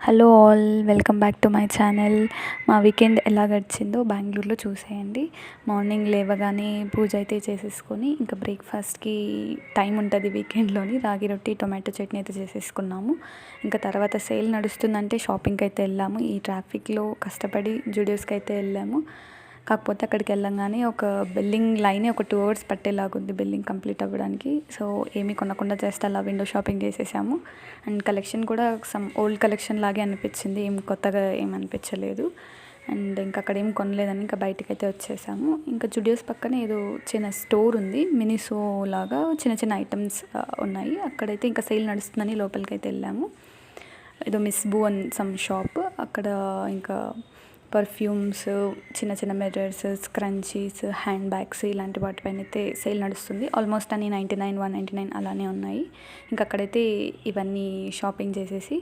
Hello all, welcome back to my channel. మా weekend ఎలా గడిచిందో బెంగళూరులో చూసేయండి. మార్నింగ్ లేవగానే పూజ అయితే చేసేసుకొని ఇంకా బ్రేక్ఫాస్ట్కి టైం ఉంటుంది వీకెండ్లోని. రాగి రొట్టి టొమాటో చట్నీ అయితే చేసేసుకున్నాము. ఇంకా తర్వాత సేల్ నడుస్తుందంటే షాపింగ్కి అయితే వెళ్ళాము. ఈ ట్రాఫిక్లో కష్టపడి జూడియోస్కి అయితే వెళ్ళాము. కాకపోతే అక్కడికి వెళ్ళంగానే ఒక బిల్లింగ్ లైనే ఒక 2 hours పట్టేలాగుంది బిల్లింగ్ కంప్లీట్ అవ్వడానికి. సో ఏమీ కొనకుండా జస్ట్ అలా విండో షాపింగ్ చేసేసాము. అండ్ కలెక్షన్ కూడా సమ్ ఓల్డ్ కలెక్షన్ లాగే అనిపించింది, ఏం కొత్తగా ఏం అనిపించలేదు. అండ్ ఇంకా అక్కడ ఏం కొనలేదని ఇంకా బయటకు అయితే వచ్చేసాము. ఇంకా జూడియోస్ పక్కన ఏదో చిన్న స్టోర్ ఉంది, మినిసో లాగా చిన్న చిన్న ఐటమ్స్ ఉన్నాయి. అక్కడైతే ఇంకా సేల్ నడుస్తుందని లోపలికి అయితే వెళ్ళాము. ఏదో మిస్ బూ అని సమ్ షాప్, అక్కడ ఇంకా పర్ఫ్యూమ్స్, చిన్న చిన్న మిర్రర్స్, స్క్రంచీస్, హ్యాండ్ బ్యాగ్స్ ఇలాంటి వాటిపైన అయితే సేల్ నడుస్తుంది. ఆల్మోస్ట్ అన్ని 99, 199 అలానే ఉన్నాయి. ఇంకా అక్కడైతే ఇవన్నీ షాపింగ్ చేసేసి